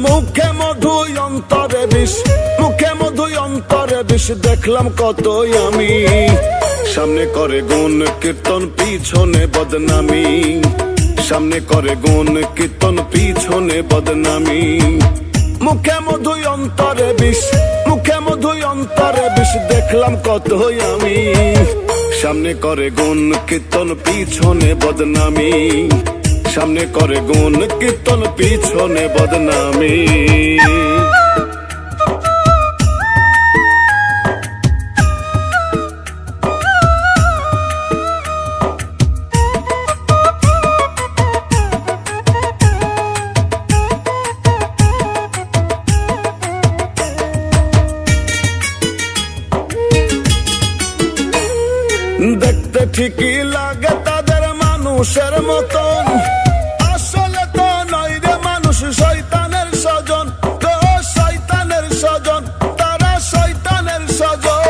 মুখে মধু অন্তরে বিষ, মুখে মধু অন্তরে বিষ, দেখলাম কতই আমি। সামনে করে গুণ কীর্তন পিছনে বদনামি, সামনে করে গুণ কীর্তন পিছনে বদনামি। মুখে মধু অন্তরে বিষ, মুখে মধু অন্তরে বিষ, দেখলাম কতই আমি। সামনে করে গুণ কীর্তন পিছনে বদনামি, সামনে করে গুণ কীর্তন পিছনে বদনামি। দেখতে ঠিকই লাগে তাদের মানুষের মতন, আসলে তো নয় রে মানুষ, শয়তানের স্বজন, তো শয়তানের স্বজন, তারা শয়তানের স্বজন।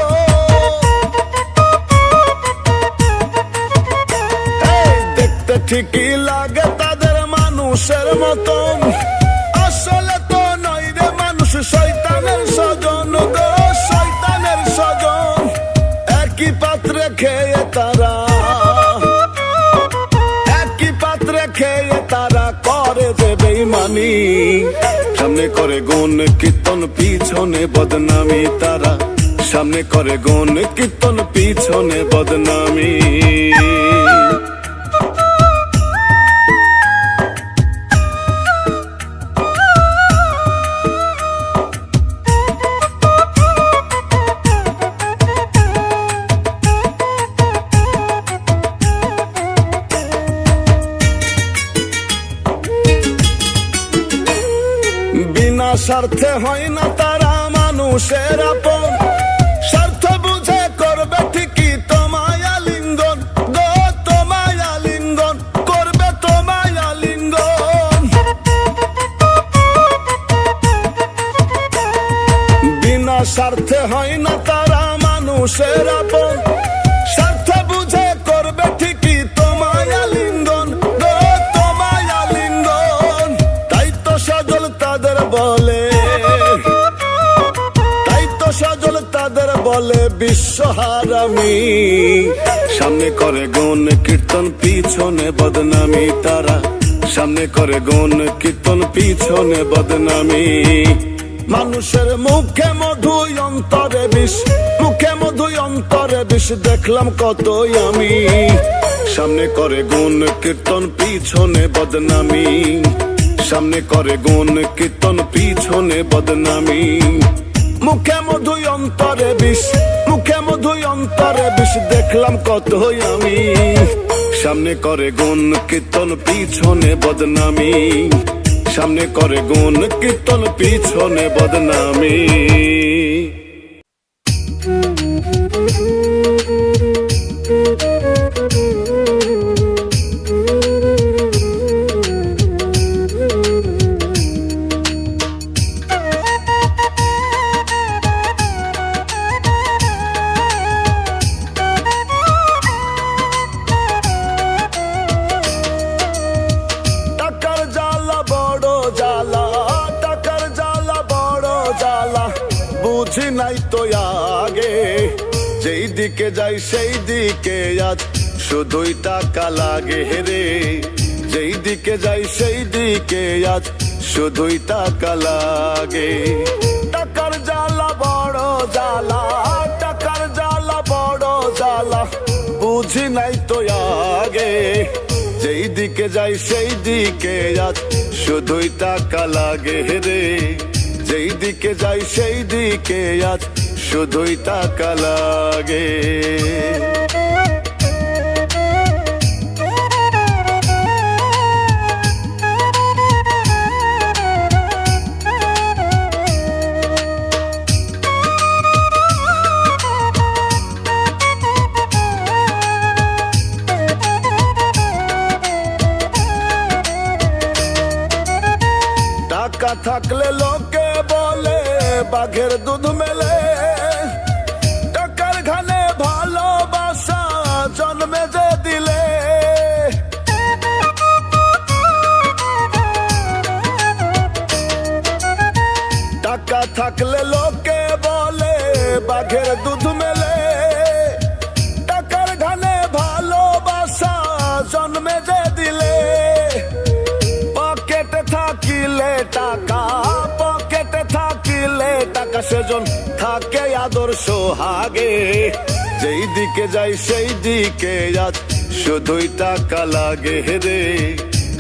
দেখতে ঠিকই লাগে তাদের মানুষের মতন, আসলে তো নয় রে মানুষ, শয়তানের স্বজন, তো শয়তানের স্বজন। একই পাত্রে খেয়ে তারা, একই পাত্রে খেয়ে তারা করে যে বেঈমানি। সামনে করে গুণ কীর্তন পিছনে বদনামি, তারা সামনে করে গুণ কীর্তন পিছনে বদনামি। বিনা স্বার্থে হয় না তারা মানুষের আপন, স্বার্থ বুঝে করবে ঠিকই তোমায় আলিঙ্গন, গো তোমায় আলিঙ্গন, করবে তোমায় আলিঙ্গন। বিনা স্বার্থে হয় না তারা মানুষের আপন, স্বার্থ বুঝে করবে ঠিকই তোমায় আলিঙ্গন, গো তোমায় আলিঙ্গন। তাই তো সজল তাদের বলে, তাই তো সজল তাদের বলে বিশ্বহারামি। সামনে করে গুণ কীর্তন পিছনে বদনামি, তারা সামনে করে গুণ কীর্তন পিছনে বদনামি। মানুষের মুখে মধু অন্তরে বিষ, মুখে মধু অন্তরে বিষ, দেখলাম কতই আমি। সামনে করে গুণ কীর্তন পিছনে বদনামি, সামনে করে গুণ কীর্তন পিছনে বদনামি। মুখে মধু অন্তরে বিষ, মুখে মধু অন্তরে বিষ, দেখলাম কতই আমি। সামনে করে গুণ কীর্তন পিছনে বদনামি, সামনে করে গুণ কীর্তন পিছনে বদনামি। বুঝি নাই তো আগে, যেই দিকে যাই সেই দিকে আজ শুধুই টাকা লাগে রে। যেই দিকে যাই সেই দিকে আজ শুধুই টাকা লাগে। টাকার জ্বালা বড় জ্বালা, টাকার জ্বালা বড় জ্বালা, বুঝি নাই তো আগে, যেই দিকে যাই সেই দিকে আজ শুধুই টাকা লাগে রে। যেই দিকে যাই সেই দিকে আজ শুধুই টাকা লাগে। টাকা থাকলে লোকে বলে বাঘের দুধ মেলে, টাকার ঘানে ভালোবাসা জন্মে যে দিলে। একজন থাকে আদর্শ হাগে। যেই দিকে যাই সেই দিকে আজ শুধুই টাকা লাগে রে।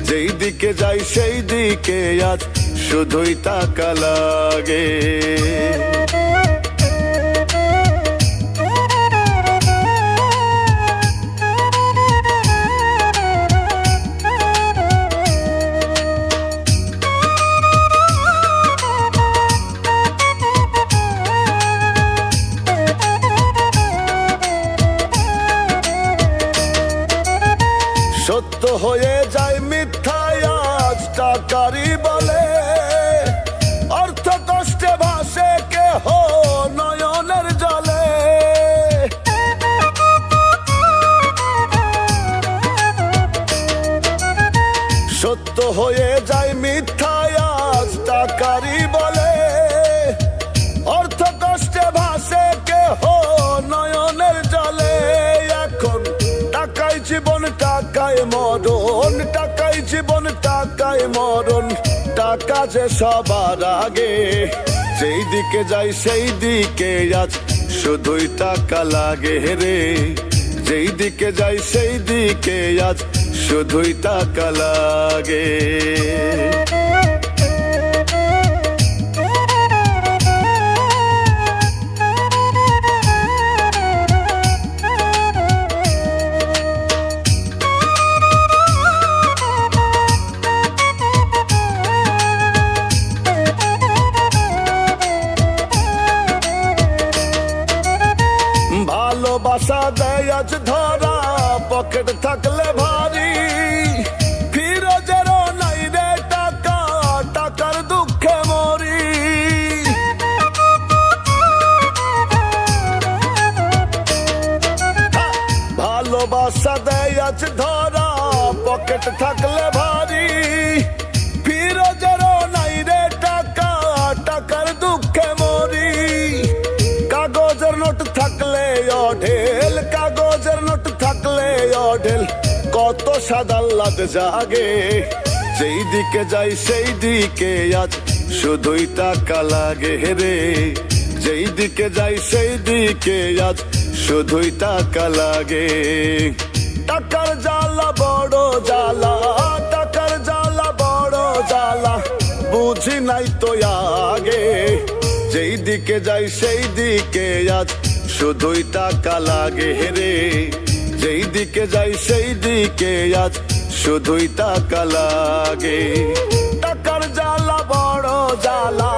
যেই দিকে যাই সেই দিকে আজ শুধুই টাকা লাগে। সত্য হয়ে যায় মিথ্যায় আজ টাকারই বলে। অর্থ কষ্টে ভাসে কেহ নয়নের জলে। সত্য হয়ে যায় মিথ্যায় আজ টাকারই বলে। অর্থ কষ্টে ভাসে কেহ নয়নের জলে। এখন টাকাই জীবন টাকায় মরণ, টাকাই জীবন টাকায় মরণ। টাকা যে সবার আগে। যেই দিকে যাই সেই দিকে আজ শুধুই টাকা লাগে রে। যেই দিকে যাই সেই দিকে আজ শুধুই টাকা লাগে। ভালোবাসা দেয় আজ ধরা পকেট থাকলে ভারী। ফিরোজেরও নাই রে টাকা, টাকার দুঃখে মরি। ভালোবাসা দেয় আজ ধরা পকেট থাকলে ভারী। ফিরোজেরও নাই রে টাকা, টাকার দুঃখে মরি। কাগজের নোট থাকলে অঢেল, কাগজের নোট থাকলে অঢেল। কত সাদাল্লাদ জাগে। যেই দিকে যাই সেই দিকে আজ শুধুই টাকা লাগে রে। যেই দিকে যাই সেই দিকে আজ শুধুই টাকা লাগে। টাকার জ্বালা বড় জ্বালা, টাকার জ্বালা বড় জ্বালা। বুঝি নাই তো আগে। যেই দিকে যাই সেই দিকে আজ শুধুই টাকা লাগে রে। যেই দিকে যাই সেই দিকে আজ শুধুই টাকা লাগে। টাকার জ্বালা বড় জ্বালা,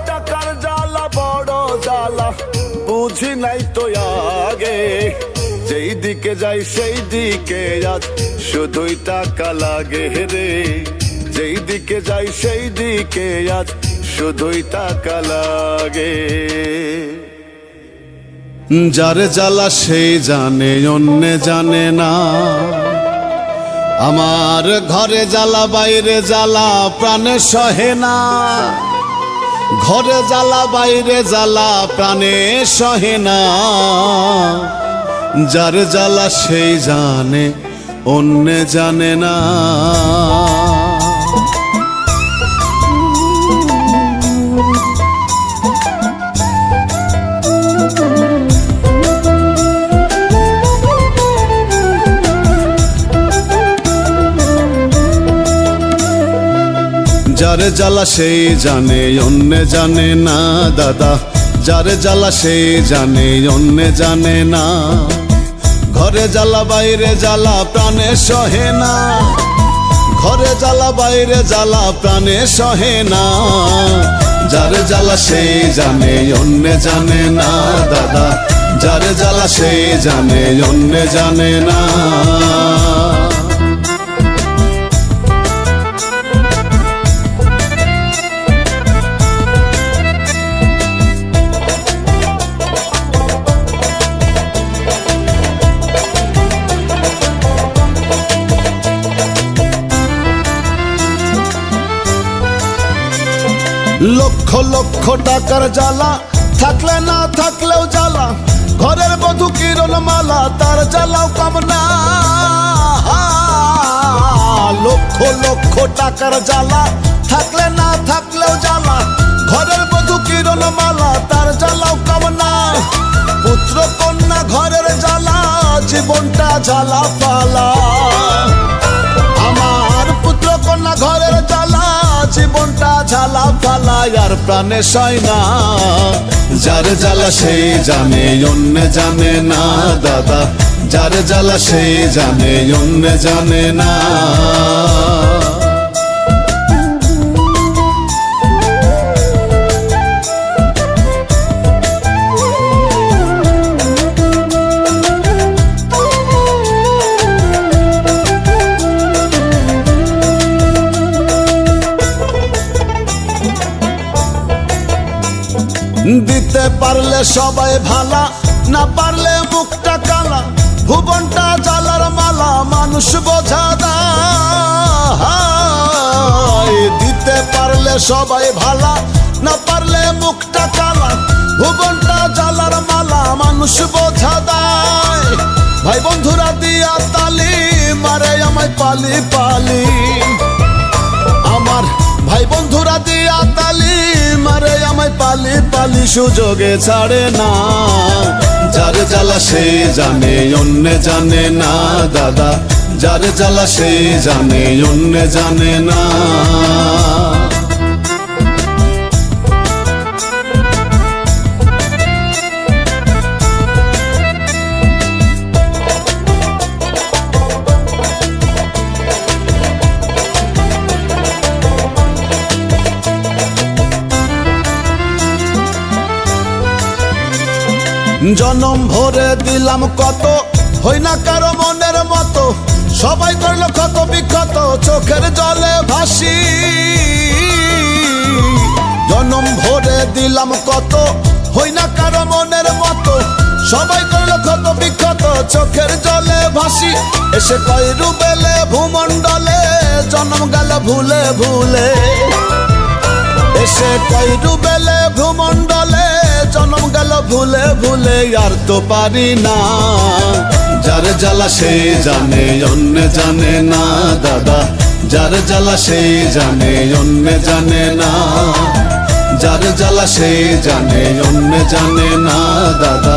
টাকার জ্বালা বড় জ্বালা। বুঝি নাই তো আগে। যেই দিকে যাই সেই দিকে আজ শুধুই টাকা লাগে রে। যেই দিকে যাই সেই দিকে আজ শুধুই টাকা লাগে। যার জ্বালা সেই জানে, অন্য জানে না। আমার ঘরে জ্বালা বাইরে জ্বালা প্রাণে সহে না। ঘরে জ্বালা বাইরে জ্বালা প্রাণে সহে না। যার জ্বালা সেই জানে, অন্য জানে না। যার জ্বালা সেই জানে, অন্য জানে না দাদা। যার জ্বালা সেই জানে, অন্য জানে না। ঘরে জ্বালা বাইরে জ্বালা প্রাণে সহে না। ঘরে জ্বালা বাইরে জ্বালা প্রাণে সহে না। যার জ্বালা সেই জানে, অন্য জানে না দাদা। যার জ্বালা সেই জানে, অন্য জানে না। লক্ষ লক্ষ টাকার জ্বালা থাকলে না থাকলেও জ্বালা। ঘরের বধূ কিরণ মালা, তার জ্বালাও কম না। লক্ষ লক্ষ টাকার জ্বালা থাকলে না থাকলেও জ্বালা। ঘরের বধূ কিরণ মালা তার জ্বালাও কামনা, পুত্র কন্যা ঘরের জ্বালা জীবনটা জ্বালা পালা। আমার পুত্র কন্যা ঘরের জ্বালা জীবনটা জ্বালা পালা, আর প্রাণে সয় না। যার জ্বালা সেই জানে অন্য জানে না দাদা, যার জ্বালা সেই জানে অন্য জানে না। দিতে পারলে সবাই ভালা, না পারলে মুখটা কালা, ভুবনটা জ্বালার মালা মানুষ বোঝা দায়। দিতে পারলে সবাই ভালা, না পারলে মুখটা কালা, ভুবনটা জ্বালার মালা মানুষ বোঝা দায়। ভাই বন্ধুরা দিয়া তালি মারে আমায় পালি পালি, আমার ভাই বন্ধুরা দিয়া তালি মারে আমায় পালি পালি, সুযোগে ছাড়ে না। যার জ্বালা সে জানে অন্য জানে না দাদা, যার জ্বালা সে জানে অন্য জানে না। জনম ভরে দিলাম কত, হই না কারো মনের মতো, সবাই করলো ক্ষত বিক্ষত চোখের জলে ভাসি। জনম ভরে দিলাম কত, হই না কারো মনের মতো, সবাই করলো ক্ষত বিক্ষত চোখের জলে ভাসি। এসে কয় রুবেলে ভূমণ্ডলে জন্ম গেল ভুলে ভুলে, এসে কয় রুবেলে ভূমণ্ডলে জন্ম গেল ভুলে ভুলে, আর তো পারি না। যার জ্বালা সে জানে অন্য জানে না দাদা, যার জ্বালা সে জানে অন্য জানে না, যার জ্বালা সে জানে অন্য জানে না দাদা,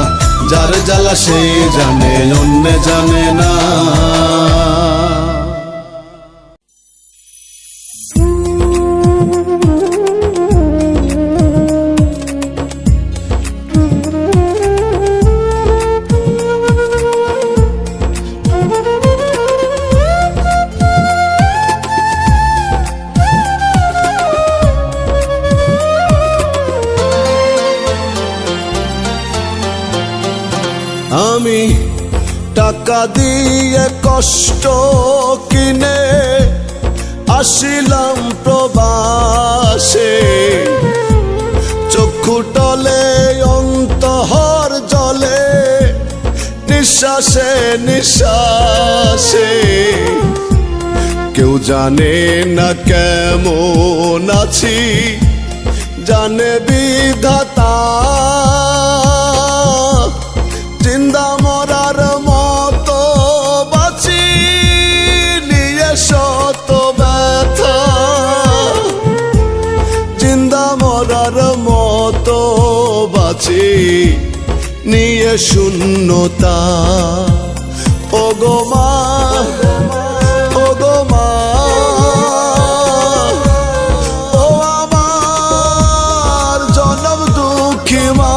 যার জ্বালা সে জানে অন্য জানে না। আমি টাকা দিয়ে কষ্ট কিনে আসিলাম প্রবাসে, চক্ষু টলে অন্তহর জলে নিঃশ্বাসে নিঃশ্বাসে। কেউ জানে না কেমন আছি, জানে বিধাতা। জিন্দা মরার মতো বাঁচি নিয়ে শত ব্যথা, জিন্দা মরার মতো বাঁচি নিয়ে শূন্যতা। ও গো মা, ও গো মা, ও আমার জনম দুঃখী মা।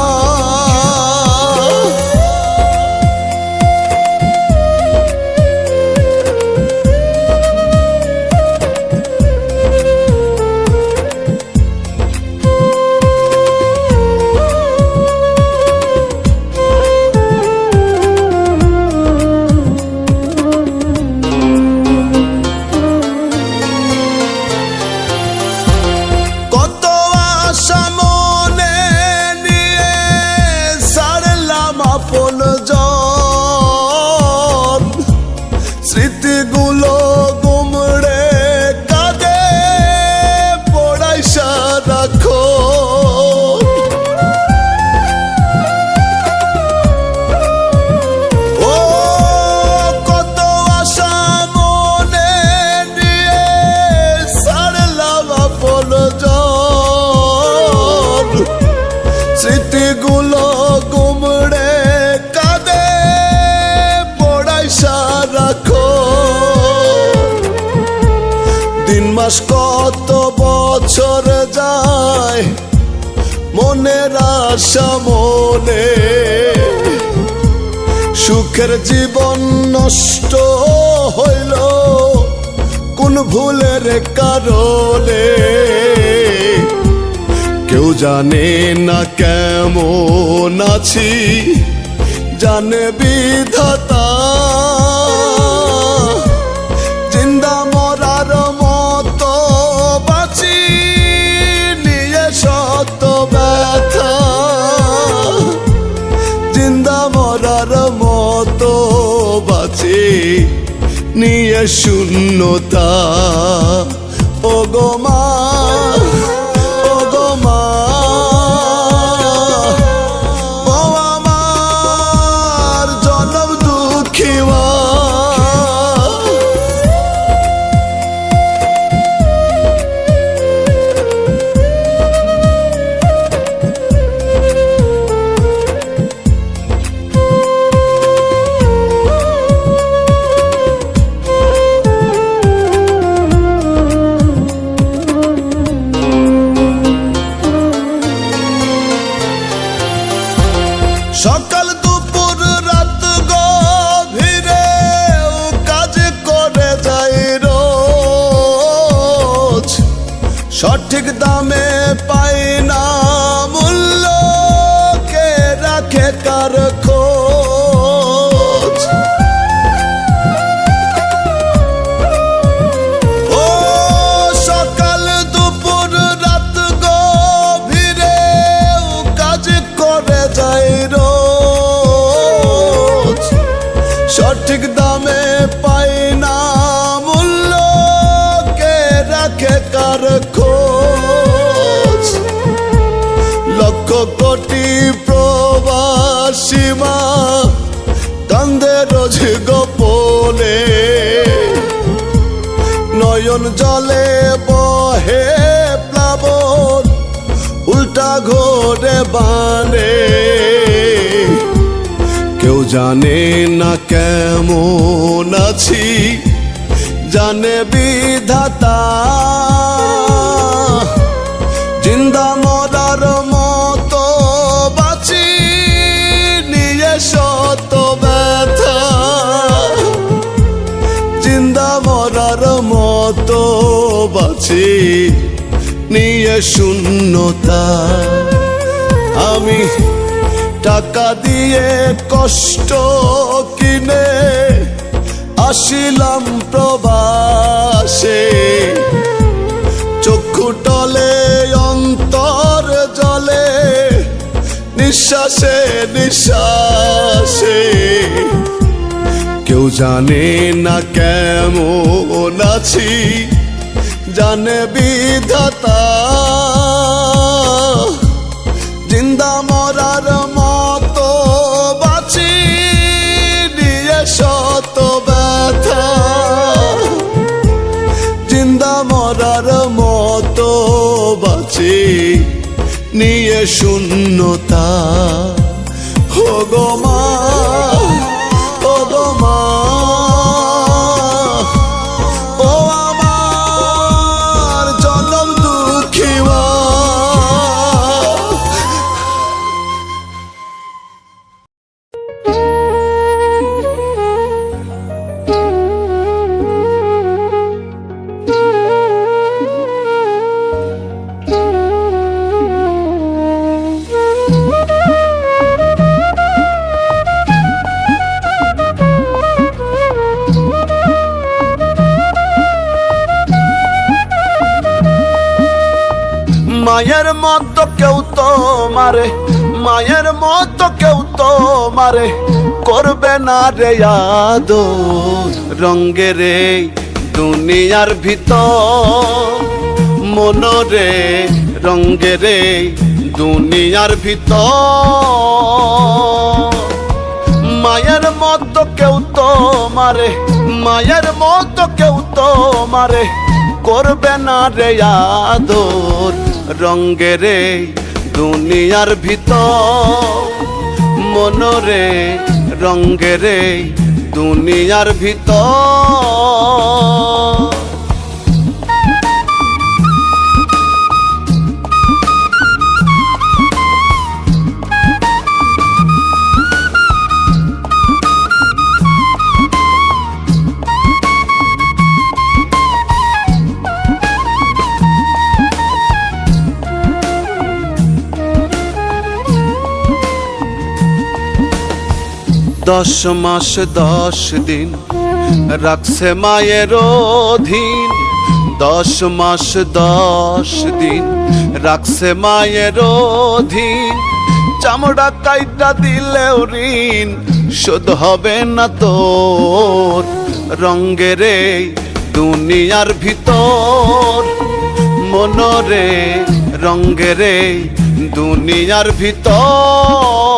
যায় মনের আশা মনে, সুখের জীবন নষ্ট হইল কোন ভুলের কারণে। কেউ জানে না কেমন আছি, জানে বিধাতা। জিন্দা মরার মতো বাঁচি নিয়ে শত ব্যথা, জিন্দা মরার মতো বাঁচি নিয়ে শূন্যতা। ও গো মা, ও গো মা, ও আমার জনম দুঃখী মা। সকাল দুপুর রাত গভীরে কাজ করে যাই রোজ, সঠিক দামে পাই না মূল্য, কে রাখে কার খোঁজ। ও সকাল দুপুর রাত গভীরে কাজ করে যাই রোজ, সঠিক দামে পাই না মূল্য, কে রাখে কার খোঁজ। লক্ষ কোটি প্রবাসী মা কান্দে রোজ গোপনে, নয়ন জলে বহে প্লাবন উল্টা ঘোরে বানে। কেউ জানে না কেমন আছি, জানে বিধাতা। জিন্দা মরার মতো বাঁচি নিয়ে শত ব্যথা, জিন্দা মরার মতো বাঁচি নিয়ে শূন্যতা। আমি টাকা দিয়ে কষ্ট কিনে আসিলাম প্রবাসে, চক্ষু টলে অন্তর জলে নিঃশ্বাসে নিঃশ্বাসে। কেউ জানে না কেমন আছি, জানে বিধাতা। জিন্দা মরার মতো বাঁচি নিয়ে শত ব্যথা, জিন্দা মরার মতো বাঁচি নিয়ে শূন্যতা। ও গো মা, ও গো মা, ও আমার জনম দুঃখী মা। মায়ের মতো কেউ তো মারে, মায়ের মতো কেউ তো মারে, করবে না রে আদর। রঙের এই দুনিয়ার ভিতর মনরে, রঙের এই দুনিয়ার ভিতর মায়ের মতো কেউ তো মারে, মায়ের মতো কেউ তো মারে, করবে না রে আদর। রঙের এই দুনিয়ার ভিতর মনরে, রঙের এই দুনিয়ার ভিতর। 10 মাস 10 দিন রাখছে মায়ের অধীন, 10 মাস 10 দিন রাখছে মায়ের অধীন। চামড়া কাইটা দিলেও ঋণ শোধ হবে না তোর, রঙ্গের এই দুনিয়ার ভিতর মনরে, রঙ্গের এই দুনিয়ার ভিতর।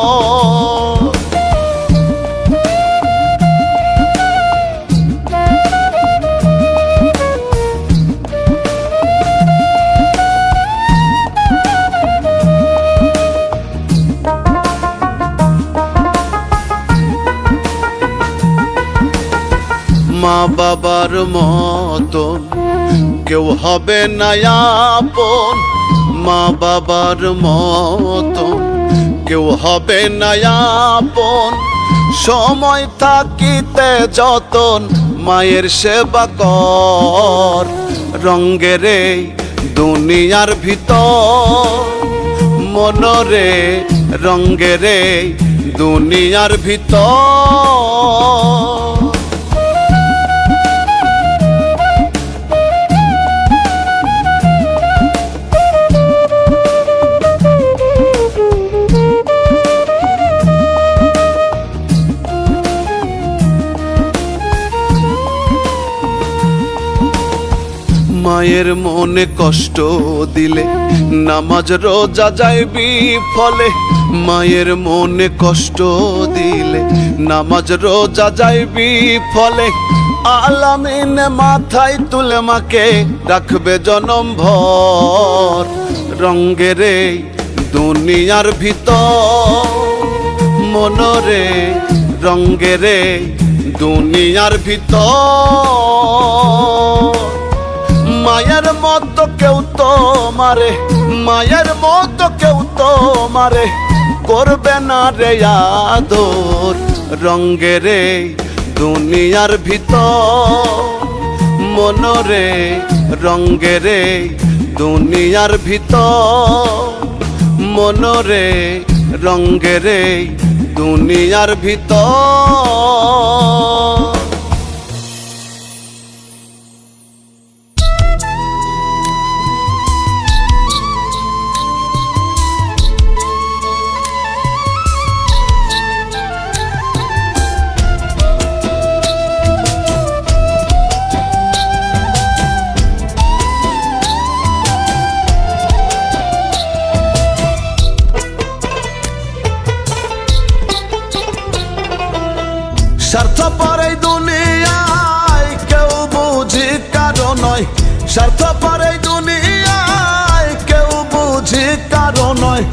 মা বাবার মতন কেউ হবে না আপন, মা বাবার মতন কেউ হবে না আপন। সময় থাকিতে যতন মায়ের সেবা কর, রঙ্গের এই দুনিয়ার ভিতর মনরে, রঙ্গের এই দুনিয়ার ভিতর। মায়ের মনে কষ্ট দিলে নামাজ রোজা যাইবি ফলে, মায়ের মনে কষ্ট দিলে নামাজ রোজা যাইবি ফলে। আলামিন মাথায় তুলে মাকে রাখবে জনম ভর, রঙ্গের এই দুনিয়ার ভিতর মনরে, রঙ্গের এই দুনিয়ার ভিতর। মায়ের মতো কেউ তো মারে, মায়ের মতো কেউ তো মারে করবে না রে আদর, রঙ্গের এই দুনিয়ার ভিতর মনরে, রঙ্গের এই দুনিয়ার ভিতর মনরে, রঙ্গের এই দুনিয়ার ভিতর। স্বার্থপর এই দুনিয়ায় কেউ বুঝি কারো নয়, স্বার্থপর এই দুনিয়ায় কেউ বুঝি কারো নয়।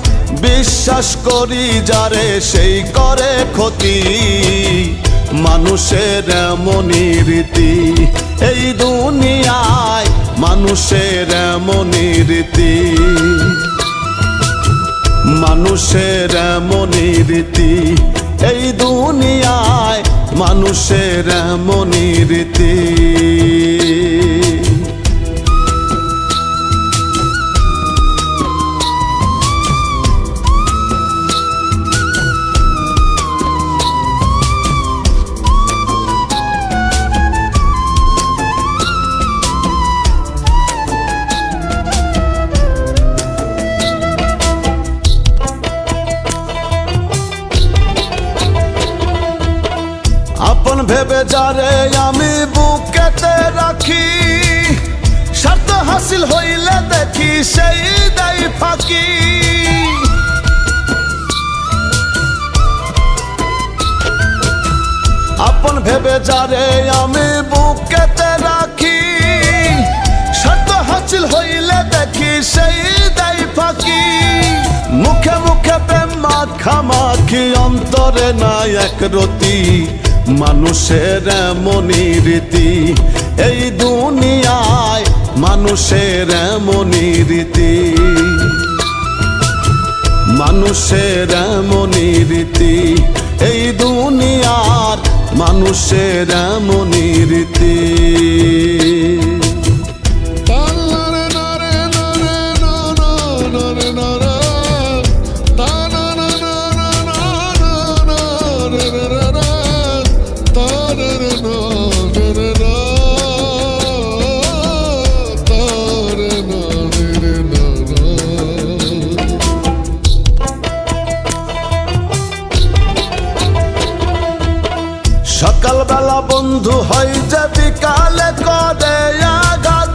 বিশ্বাস করি যারে সেই করে ক্ষতি, মানুষের এমনই রীতি এই দুনিয়ায়, মানুষের এমনই রীতি, মানুষের এমনই রীতি এই দুনিয়ায়, মানুষের এমনই রীতি। আপন ভেবে যারে আমি বুকেতে রাখি, স্বার্থ হাসিল হইলে দেখি সেই দেয় ফাঁকি। আপন ভেবে যারে আমি বুকেতে রাখি, স্বার্থ হাসিল হইলে দেখি সেই দেয় ফাঁকি। মুখে মুখে প্রেম মাখামাখি অন্তরে নাই এক রতি, মানুষের এমনই রীতি এই দুনিয়ায়, মানুষের এমনই রীতি, মানুষের এমনই রীতি এই দুনিয়ার, মানুষের এমনই রীতি। Da da da da da da da da da da da da da da হয় যে বিকালে করে আঘাত,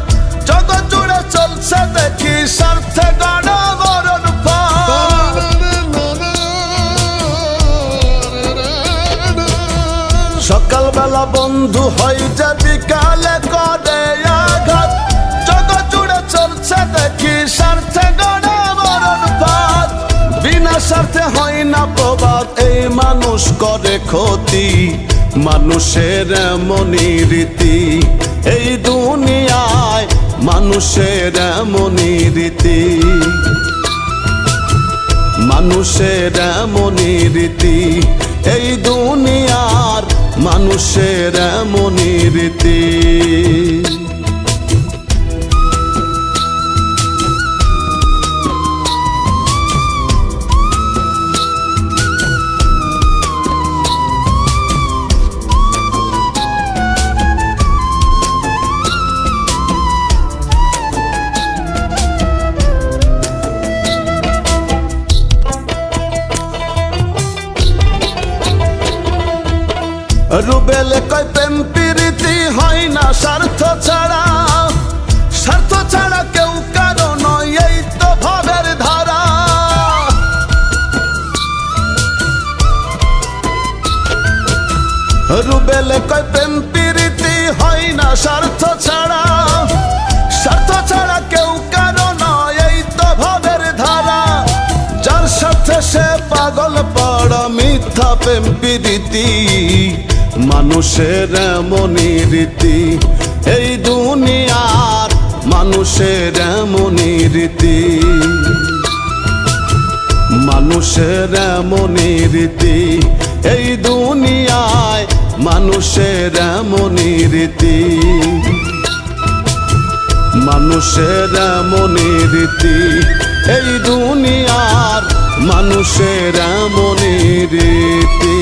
জগৎ জুড়ে চলছে দেখি স্বার্থে গড়া মরণ ফাঁদ। সকালবেলা বন্ধু হয় যে বিকালে করে আঘাত, জগৎ জুড়ে চলছে দেখি স্বার্থে গড়া মরণ ফাঁদ। বিনা স্বার্থে হয় না প্রবাদ, এই মানুষ করে ক্ষতি, মানুষের এমনই রীতি। এই দুনিয়ায় মানুষের এমনই রীতি, মানুষের এমনই রীতি। এই দুনিয়ার মানুষের এমনই রীতি। রুবেল কয় প্রেম প্রীতি হয় না স্বার্থ ছাড়া, স্বার্থ ছাড়া কেউ কারো নয়, এই তো ভাবের ধারা। রুবেল কয় প্রেম প্রীতি হয় না স্বার্থ ছাড়া, স্বার্থ ছাড়া কেউ কারো নয়, এই তো ভাবের ধারা। যার সাথে সে পাগল পড়া মিথ্যা প্রেম প্রীতি, মানুষের এমনই রীতি। এই দুনিয়ার মানুষের এমনই রীতি, মানুষের এমনই রীতি। এই দুনিয়ায় মানুষের এমনই রীতি, মানুষের এমনই রীতি। এই দুনিয়ার মানুষের এমনই রীতি।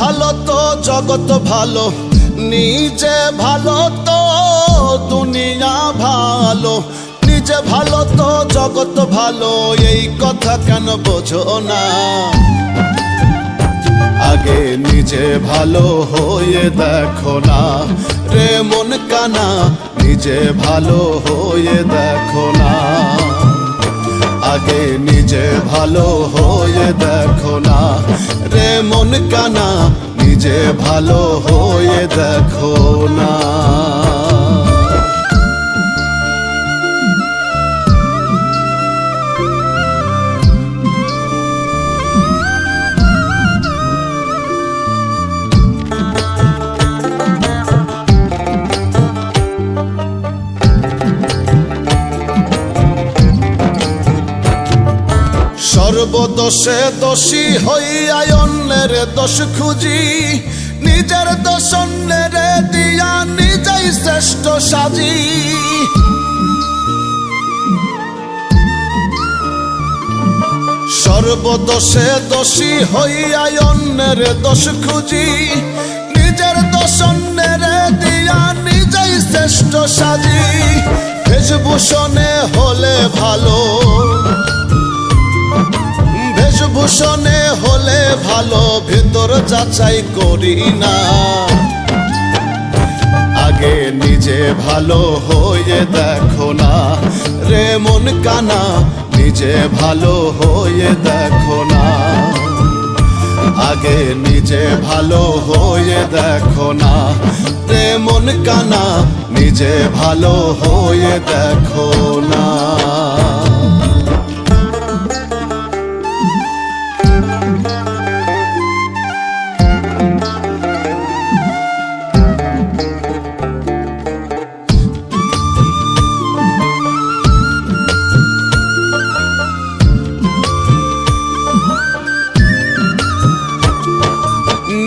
ভালো তো জগৎ ভালো, নিজে ভালো তো দুনিয়া ভালো। নিজে ভালো তো জগৎ ভালো, এই কথা কেন বোঝো না? আগে নিজে ভালো হয়ে দেখো না রে মন কানা, নিজে ভালো হয়ে দেখো না। আগে নিজে ভালো হয়ে দেখো না রে মন কানা, নিজে ভালো হয়ে দেখো না। সর্বদোষে দোষী হইয়া অন্যের দোষ খুঁজি, নিজের দোষ অন্যের দিয়া নিজেই শ্রেষ্ঠ সাজি। সর্বদোষে দোষী হইয়া অন্যের দোষ খুঁজি, নিজের দোষ অন্যের দিয়া নিজেই শ্রেষ্ঠ সাজি। বেশভূষণে হলে ভালো, বেশভূষণে হলে ভালো, ভেতর যাচাই করি না। আগে নিজে ভালো হয়ে দেখো না রে মন কানা, নিজে ভালো হয়ে দেখো না। আগে নিজে ভালো হয়ে দেখো না রে মন কানা, নিজে ভালো হয়ে দেখো না।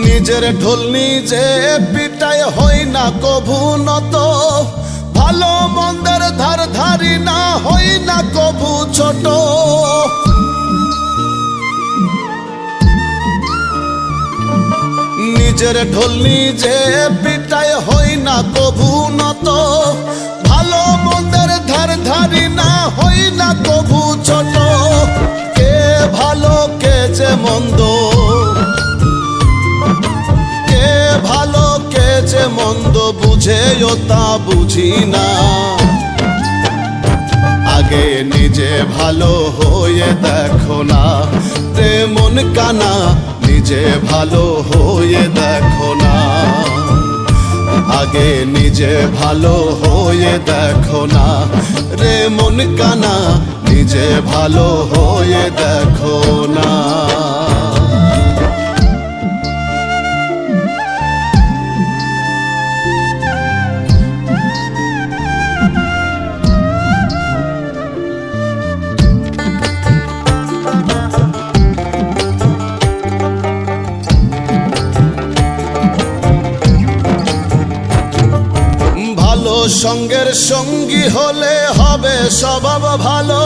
নিজের ঢোল নিজে পিটায় হই না কভু নত, ভালো মন্দের ধার ধারি না হই না কবু ছোট। নিজের ঢোল নিজে পিটায় হই না কবু নত। ভালো মন্দের ধার ধারি না হই না কবু ছোট। কে ভালো কে যে মন্দ, কে ভালো কে যে মন্দ বুঝেও তা বুঝি না। আগে নিজে ভালো হয়ে দেখো না রে মন কানা, নিজে ভালো হয়ে দেখো না। আগে নিজে ভালো হয়ে দেখো না রে মন কানা, নিজে ভালো হয়ে দেখো না। সঙ্গের সঙ্গী হলে হবে স্বভাব ভালো।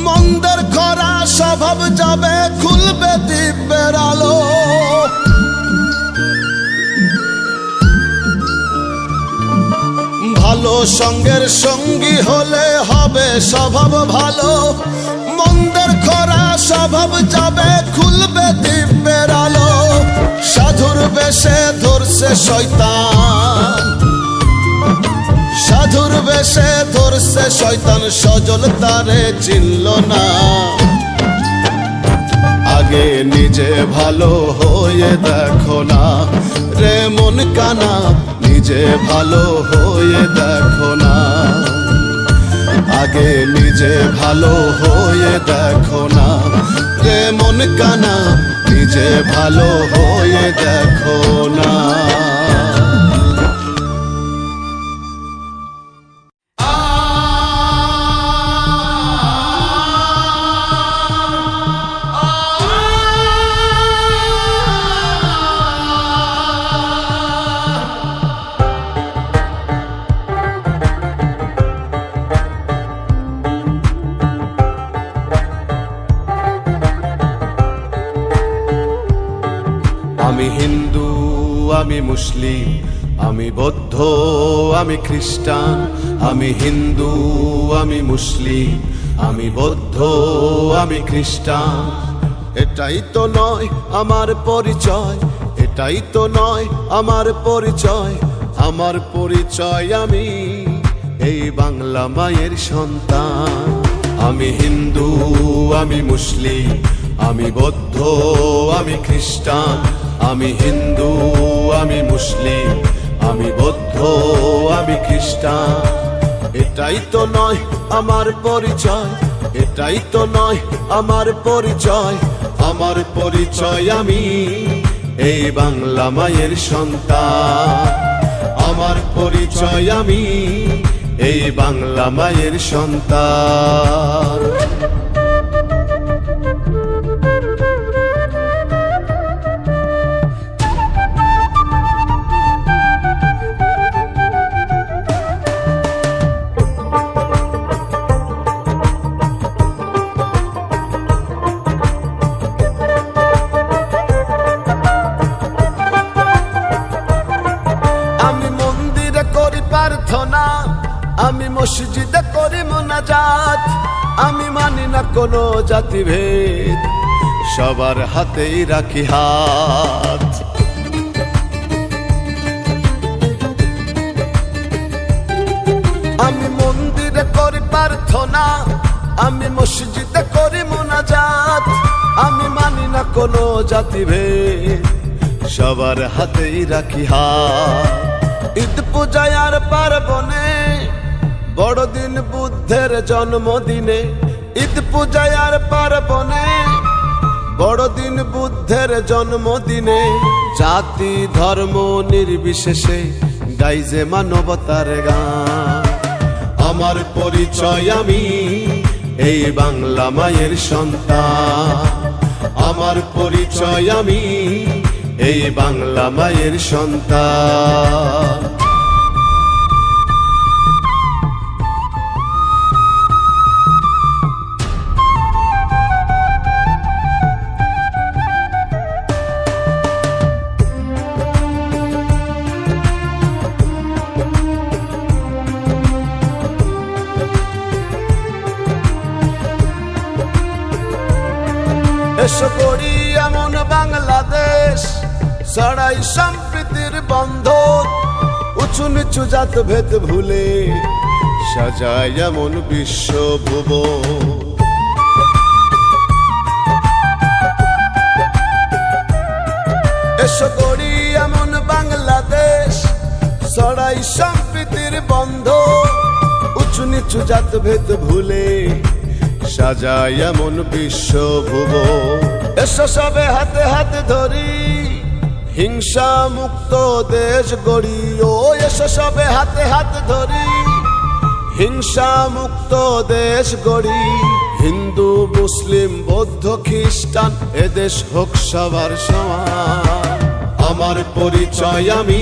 মন্দের খরা স্বভাব যাবে, খুলবে দিব্যের আলো। ভালো সঙ্গের সঙ্গী হলে হবে স্বভাব ভালো। মন্দের খরা স্বভাব যাবে, খুলবে দিব্যের আলো। সাধুর বেশে ধরছে শয়তান, সাধুর বেশে ধরছে শয়তান, সজল তারে চিনল না। আগে নিজে ভালো হয়ে দেখো না রে মন কানা, নিজে ভালো হয়ে দেখো না। আগে নিজে ভালো হয়ে দেখো না রে মন কানা, নিজে ভালো হয়ে দেখো না। আমি হিন্দু, আমি মুসলিম, আমি বৌদ্ধ, আমি খ্রিস্টান। আমি হিন্দু, আমি মুসলিম, আমি বৌদ্ধ, আমি খ্রিস্টান। এটাই তো নয় আমার পরিচয়, এটাই তো নয় আমার পরিচয়। আমার পরিচয় আমি এই বাংলা মায়ের সন্তান। আমি হিন্দু, আমি মুসলিম, আমি বৌদ্ধ, আমি খ্রিস্টান। আমি হিন্দু, আমি মুসলিম, আমি বৌদ্ধ, আমি খ্রিস্টান। এটাই তো নয় আমার পরিচয়, এটাই তো নয় আমার পরিচয়। আমার পরিচয় আমি এই বাংলা মায়ের সন্তান। আমার পরিচয় আমি এই বাংলা মায়ের সন্তান। আমি মসজিদে করি মোনাজাত। আমি মানি না কোনো জাতিভেদ, সবার হাতেই রাখি হাত। আমি মন্দিরে করি প্রার্থনা, আমি মসজিদে করি মোনাজাত। আমি মানি না কোনো জাতিভেদ, সবার হাতেই রাখি হাত। ঈদ পূজায় আর পার্বণে, বড়দিন বুদ্ধের জন্মদিনে। ঈদ পূজায় আর পার্বণে, বড়দিন বুদ্ধের জন্মদিনে। জাতি ধর্ম নির্বিশেষে গাই যে মানবতার গান। আমার পরিচয় আমি এই বাংলা মায়ের সন্তান। আমার পরিচয় আমি এই বাংলা মায়ের সন্তান। এসো করি এমন বাংলাদেশ, ছড়াই সম্প্রীতির বন্ধন, উঁচু নিচু জাত ভেদ ভুলে সাজায় এমন বিশ্ব ভুবন। এসো করি এমন বাংলাদেশ, ছড়াই সম্প্রীতির বন্ধন, উঁচু নিচু জাত ভেদ ভুলে সাজায় এমন বিশ্ব ভুবন। এসো সবে হাতে হাতে ধরি, হিংসা মুক্ত দেশ গড়ি। ও এসো সবে হাতে হাতে ধরি, হিংসা মুক্ত দেশ গড়ি। হিন্দু মুসলিম বৌদ্ধ খ্রিস্টান এদেশ হোক সবার সমান। আমার পরিচয় আমি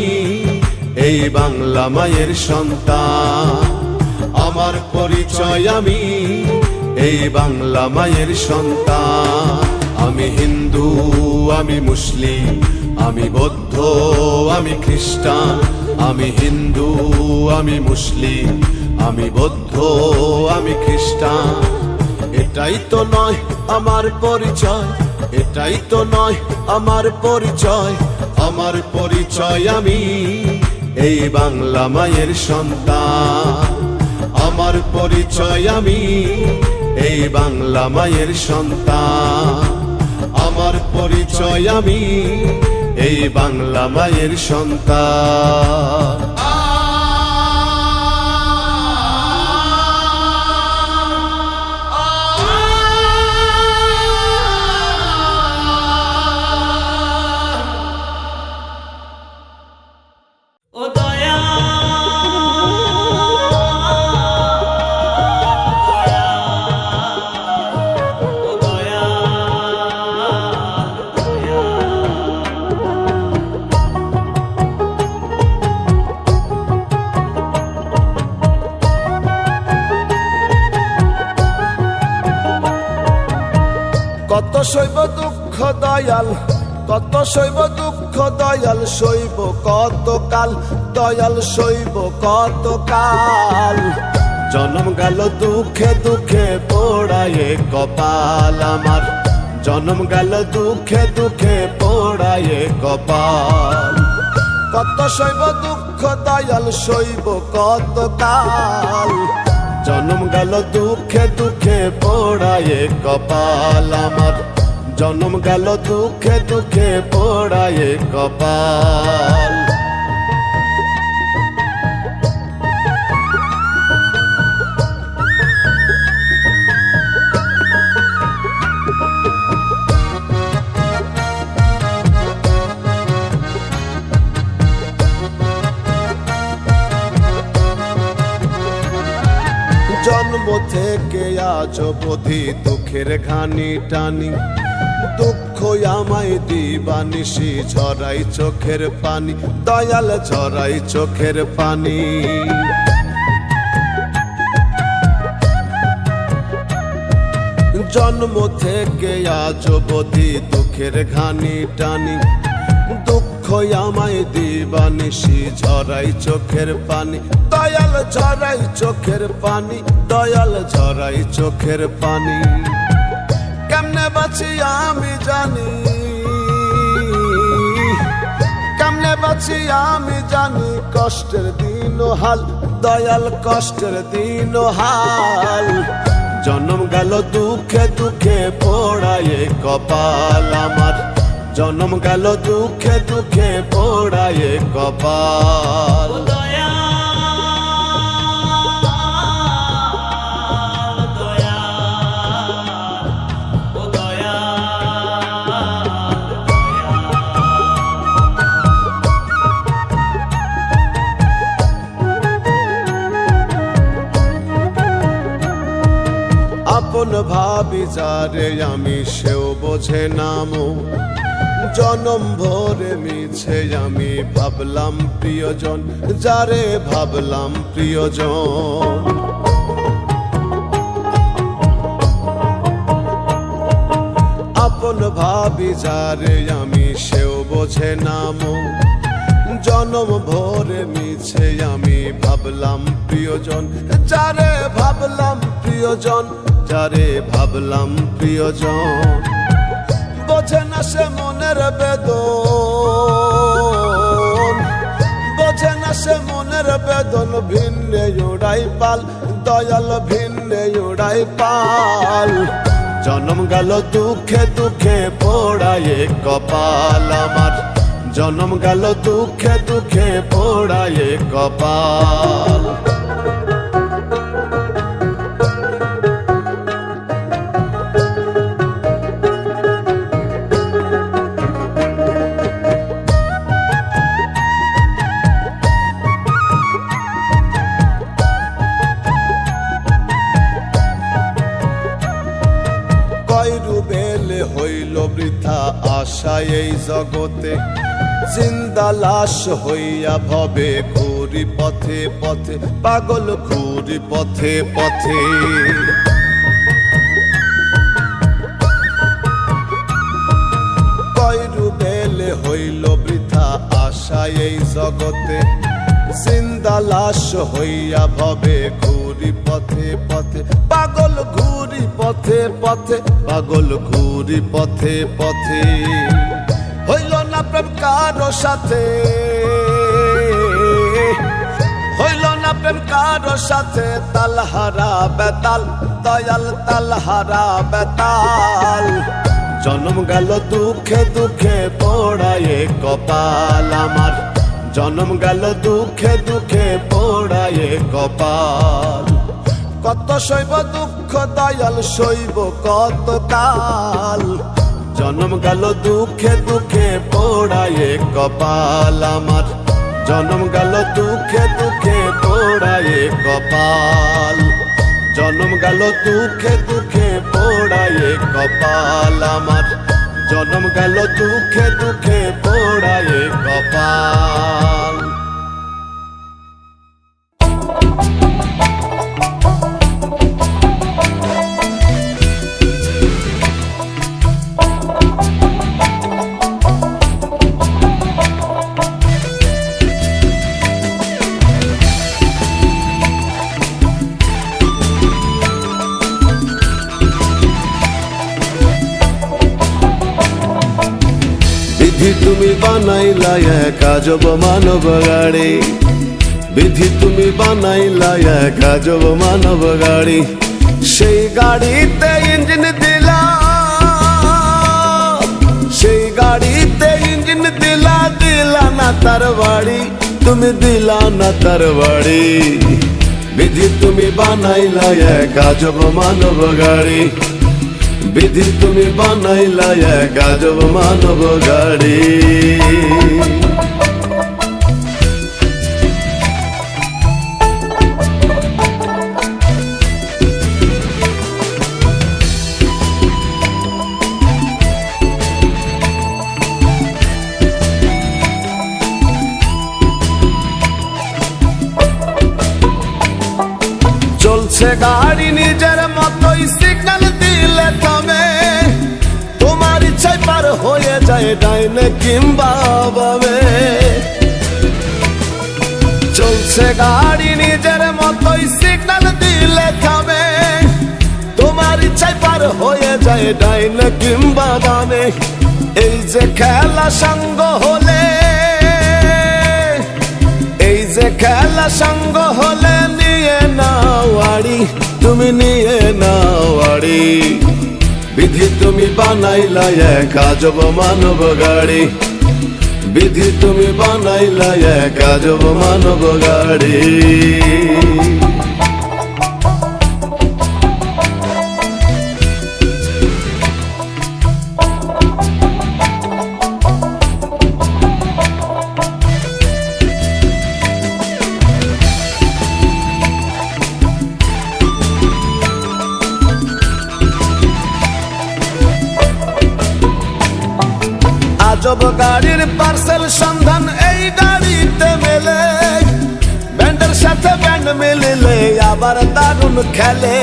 এই বাংলা মায়ের সন্তান, আমার পরিচয় আমি এই বাংলা মায়ের সন্তান। আমি হিন্দু, আমি মুসলিম, আমি বৌদ্ধ, আমি খ্রিস্টান। আমি হিন্দু, আমি মুসলিম, আমি বৌদ্ধ, আমি খ্রিস্টান। এটাই তো নয় আমার পরিচয়, এটাই তো নয় আমার পরিচয়। আমার পরিচয় আমি এই বাংলা মায়ের সন্তান, আমার পরিচয় আমি এই বাংলা মায়ের সন্তান। আমার পরিচয় আমি এই বাংলা মায়ের সন্তান। কত সইব দুঃখ দয়াল, কত সইব দুঃখ দয়াল, সইব কত কাল দয়াল, সইব কত কাল। জন্ম গেল দুঃখে দুঃখে পোড়ায়ে কপাল আমার, জন্ম গেল দুঃখে দুঃখে পোড়ায়ে কপাল। কত সইব দুঃখ দয়াল, সইব কত কাল। জন্ম গেল দুঃখে দুঃখে পোড়ায়ে কপাল আমার, জন্ম গেল দুঃখে দুঃখে পোড়ায়ে কপাল। জন্ম থেকে আজ অবধি দুঃখের ঘানি টানি, দুঃখ আমায় দিবানিশি ঝরাই চোখের পানি, দয়াল ঝরাই চোখের পানি। জন্ম থেকে আজ অবধি দুঃখের ঘানি টানি, দুঃখ আমায় দিবানিশি ঝরাই চোখের পানি, দয়াল ঝরাই চোখের পানি, দয়াল ঝরাই চোখের পানি। কেমনে বাঁচি আমি জানি, কেমনে বাঁচি আমি জানি, কষ্টের দিন হাল দয়াল, কষ্টের দিন হাল। জন্ম গেল দুঃখে দুঃখে পোড়ায়ে কপাল আমার, জন্ম গেল দুঃখে দুঃখে পোড়ায়ে কপাল। আপন ভাবি যারে আমি সেও বোঝে নামো, জনম ভরে মিছে আমি ভাবলাম প্রিয়জন, যারে ভাবলাম প্রিয়জন। আপন ভাবি যারে আমি সেও বোঝে নামো, জনম ভরে মিছে আমি ভাবলাম প্রিয়জন, যারে ভাবলাম প্রিয়জন, যারে ভাবলাম প্রিয়জন। বোঝে না সে মনের বেদন, বোঝে না সে মনের বেদন। ভিন্নে উড়াই পাল দয়াল, ভিন্নে উড়াই পাল। জনম গেল দুঃখে দুঃখে পোড়ায়ে কপাল আমার, জনম গেল দুঃখে দুঃখে পোড়ায়ে কপাল। কয় রুবেলে হইল বৃথা আশা এই জগতে, জিন্দা লাশ হইয়া ভবে ঘুরি পথে পথে, পাগল ঘুরি পথে পথে। কয় রুবেলে হইল বৃথা আশা এই জগতে, জিন্দা লাশ হইয়া ভবে ঘুরি পথে পথে, পাগল ঘুরি পথে পথে, পাগল ঘুরি পথে পথে। হইল না প্রেম কারো সাথে, হইল না প্রেম কারো সাথে, তালহারা বেতাল দয়াল, তালহারা বেতাল। জনম গেল দুঃখে দুঃখে পোড়ায়ে কপাল আমার, জনম গেল দুঃখে দুঃখে পোড়ায়ে কপাল। কত সইব দুঃখ দয়াল, সইব কত কাল। জনম গেল দুঃখে দুঃখে পোড়ায়ে কপাল আমার, জনম গেল দুঃখে দুঃখে পোড়ায়ে কপাল। জনম গেল দুঃখে দুঃখে পোড়ায়ে কপাল আমার, জনম গেল দুঃখে দুঃখে পোড়ায়ে কপাল। বিধি তুমি বানাইলা এক আজব মানব গাড়ি, বিধি তুমি বানাইলা এক আজব মানব গাড়ি। সেই গাড়িতে ইঞ্জিন দিলা, সেই গাড়িতে ইঞ্জিন দিলা, দিলা না তার বাড়ি, তুমি দিলা না তার বাড়ি। বিধি তুমি বানাইলা এক আজব মানব গাড়ি, বিধি তুমি বানাইলা এক আজব মানব গাড়ি। চলছে গাড়ি নিজের মতোই, সিগন্যাল দিলে থামে, তোমার ইচ্ছায় পার হয়ে যায় ডাইনে কিংবা বামে। চলছে গাড়ি নিজের মতোই, সিগন্যাল দিলে থামে, তোমার ইচ্ছায় পার হয়ে যায় ডাইনে কিংবা বামে। এই যে খেলা সঙ্গ হলে, এই যে খেলা সঙ্গ হলে, নিয়ে নাও আড়ি, তুমি নিয়ে নাও আড়ি। বিধি তুমি বানাইলা এক আজব মানব গাড়ি, বিধি তুমি বানাইলা এক আজব মানব গাড়ি। আজব গাড়ির পার্সেল সন্ধান এই গাড়িতে মেলে, ব্যান্ডের সাথে ব্যান্ড মিলিলে আবার দারুণ খেলে।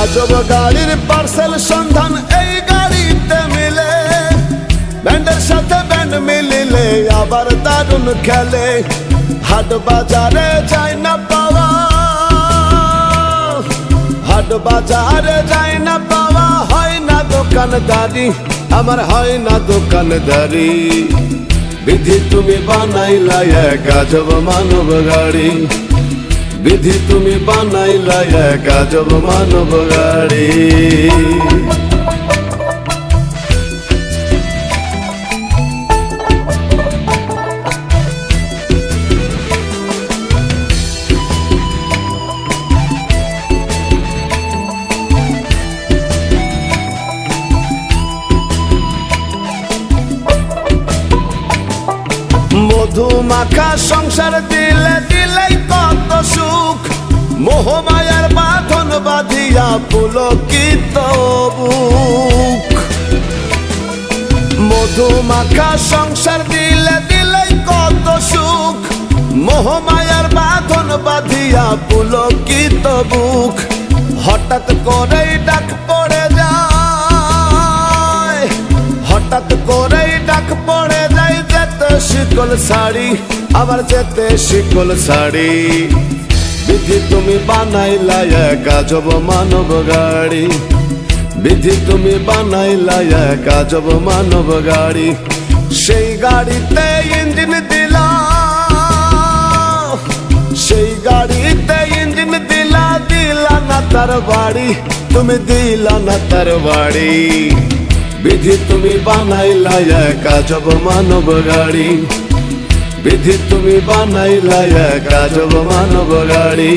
আজব গাড়ির পার্সেল সন্ধান এই গাড়িতে মিলে, ব্যান্ডের সাথে ব্যান্ড মিলিলে আবার দারুণ খেলে। হাট বাজারে যায় না পাওয়া, হাট বাজারে যায় না পাওয়া হয় না দোকানদারি, আমার হয় না দোকানদারি। বিধি তুমি বানাইলা এক আজব মানব গাড়ি, বিধি তুমি বানাইলা এক আজব মানব গাড়ি। মধুমাখা সংসার দিলে দিলেই কত সুখ, মোহমায়ার বাঁধন বাঁধিয়া পুলকিত বুক। মধুমাখা সংসার দিলে দিলেই কত সুখ, মোহমায়ার বাঁধন বাঁধিয়া পুলকিত বুক। হঠাৎ করেই ডাক পড়ে যায়, হঠাৎ করেই ডাক পড়ে যায়, যেতে শিকল শাড়ি, আবার যেতে শিকল শাড়ি। বিধি তুমি বানাইলা এক আজব মানব গাড়ি, বিধি তুমি বানাইলা এক আজব মানব গাড়ি। সেই গাড়িতে ইঞ্জিন দিলা, সেই গাড়িতে ইঞ্জিন দিলা, দিলা না তার বাড়ি, তুমি দিলা না তার বাড়ি। বিধি তুমি বানাইলা এক আজব মানব গাড়ি, বিধি তুমি বানাইলা এক আজব মানব গাড়ি,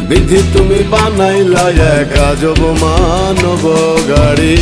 বিধি তুমি বানাইলা এক আজব মানব গাড়ি।